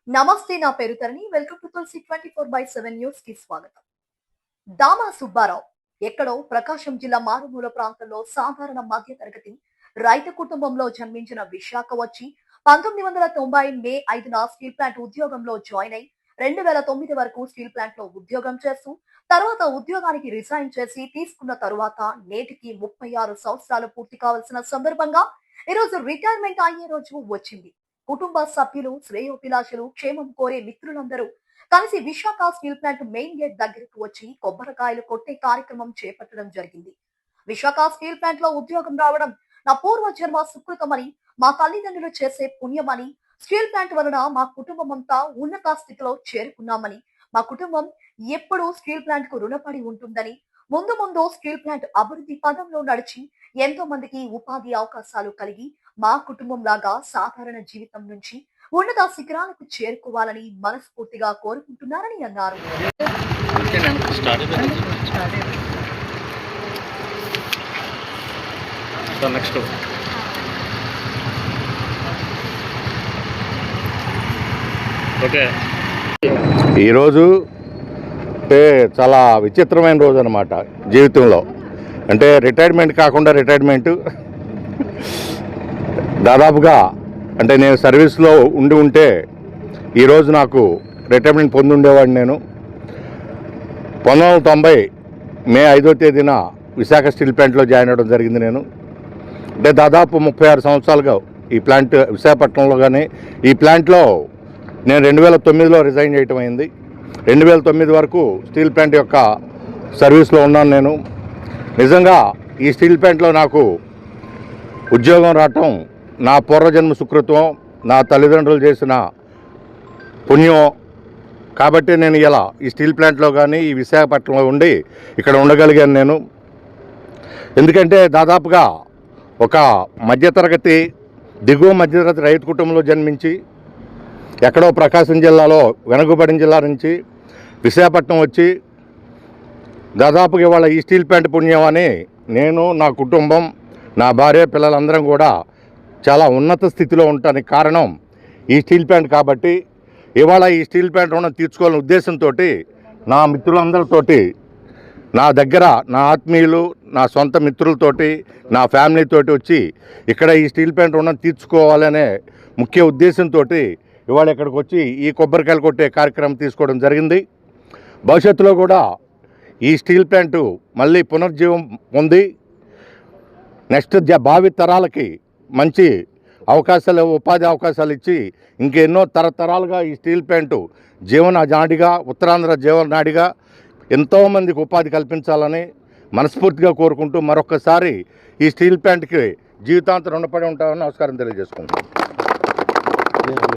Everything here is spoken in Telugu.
నమస్తే, నా పేరు తరణి. వెల్కమ్ టు తులసి 24/7 న్యూస్ కి స్వాగతం. దామా సుబ్బారావు ఎక్కడో ప్రకాశం జిల్లా మారుమూల ప్రాంతంలో సాధారణ మధ్య తరగతి రైతు కుటుంబంలో జన్మించిన విశాఖ వచ్చి 1990 మే 5న స్టీల్ ప్లాంట్ ఉద్యోగంలో జాయిన్ అయి 2009 వరకు స్టీల్ ప్లాంట్ లో ఉద్యోగం చేస్తూ తర్వాత ఉద్యోగానికి రిజైన్ చేసి తీసుకున్న తరువాత నేటికి 36 సంవత్సరాలు పూర్తి కావాల్సిన సందర్భంగా ఈరోజు రిటైర్మెంట్ అయ్యే రోజు వచ్చింది. కుటుంబ సభ్యులు, శ్రేయోభిలాషులు, క్షేమం కోరే మిత్రులందరూ కలిసి Visakha steel plant main gate దగ్గరకు వచ్చి కొబ్బరికాయలు కొట్టే కార్యక్రమం చేపట్టడం జరిగింది. విశాఖ స్టీల్ ప్లాంట్ లో ఉద్యోగం రావడం నా పూర్వ జన్మ సుకృతమని, మా తల్లిదండ్రులు చేసే పుణ్యమని, స్టీల్ ప్లాంట్ వలన మా కుటుంబం అంతా ఉన్నత స్థితిలో చేరుకున్నామని, మా కుటుంబం ఎప్పుడూ స్టీల్ ప్లాంట్ కు రుణపడి ఉంటుందని, ముందు ముందు స్టీల్ ప్లాంట్ అభివృద్ధి పదంలో నడిచి ఎంతో మందికి ఉపాధి అవకాశాలు కలిగి మా కుటుంబం లాగా సాధారణ జీవితం నుంచి ఉన్నత శిఖరాలకు చేరుకోవాలని మనస్ఫూర్తిగా కోరుకుంటున్నారని అన్నారు. ఈరోజు అంటే చాలా విచిత్రమైన రోజు అన్నమాట జీవితంలో. అంటే రిటైర్మెంట్ కాకుండా రిటైర్మెంటు దాదాపుగా అంటే నేను సర్వీస్లో ఉంటే ఈరోజు నాకు రిటైర్మెంట్ పొంది ఉండేవాడిని. నేను 1990 మే 5వ తేదీన విశాఖ స్టీల్ ప్లాంట్లో జాయిన్ అవ్వడం జరిగింది. నేను అంటే దాదాపు 36 సంవత్సరాలుగా ఈ ప్లాంట్ విశాఖపట్నంలో కానీ ఈ ప్లాంట్లో నేను 2009లో రిజైన్ చేయటం అయింది. 2009 వరకు స్టీల్ ప్లాంట్ యొక్క సర్వీస్లో ఉన్నాను. నేను నిజంగా ఈ స్టీల్ ప్లాంట్లో నాకు ఉద్యోగం రావటం నా పూర్వజన్మ సుకృతం, నా తల్లిదండ్రులు చేసిన పుణ్యం. కాబట్టి నేను ఇలా ఈ స్టీల్ ప్లాంట్లో కానీ ఈ విశాఖపట్నంలో ఉండి ఇక్కడ ఉండగలిగాను నేను. ఎందుకంటే దాదాపుగా ఒక మధ్యతరగతి, దిగువ మధ్యతరగతి రైతు కుటుంబంలో జన్మించి ఎక్కడో ప్రకాశం జిల్లాలో వెనుకబడిన జిల్లా నుంచి విశాఖపట్నం వచ్చి దాదాపుగా ఇవాళ ఈ స్టీల్ ప్లాంట్ పుణ్యం అని నేను, నా కుటుంబం, నా భార్య, పిల్లలందరం కూడా చాలా ఉన్నత స్థితిలో ఉండటానికి కారణం ఈ స్టీల్ ప్లాంట్. కాబట్టి ఇవాళ ఈ స్టీల్ ప్లాంట్ రుణం తీర్చుకోవాలనే ఉద్దేశంతో నా మిత్రులందరితోటి, నా దగ్గర నా ఆత్మీయులు, నా సొంత మిత్రులతోటి, నా ఫ్యామిలీతోటి వచ్చి ఇక్కడ ఈ స్టీల్ ప్లాంట్ రుణం తీర్చుకోవాలనే ముఖ్య ఉద్దేశంతో ఇవాళ ఇక్కడికి వచ్చి ఈ కొబ్బరికాయలు కొట్టే కార్యక్రమం తీసుకోవడం జరిగింది. భవిష్యత్తులో కూడా ఈ స్టీల్ ప్లాంటు మళ్ళీ పునర్జీవం పొంది నెక్స్ట్ భావి తరాలకి మంచి అవకాశాలు, ఉపాధి అవకాశాలు ఇచ్చి ఇంకెన్నో తరతరాలుగా ఈ స్టీల్ ప్లాంటు జీవననాడిగా, ఉత్తరాంధ్ర జీవననాడిగా ఎంతోమందికి ఉపాధి కల్పించాలని మనస్ఫూర్తిగా కోరుకుంటూ మరొకసారి ఈ స్టీల్ ప్లాంట్కి జీవితాంతం రుణపడి ఉంటామని నమస్కారం తెలియజేసుకుంటాం.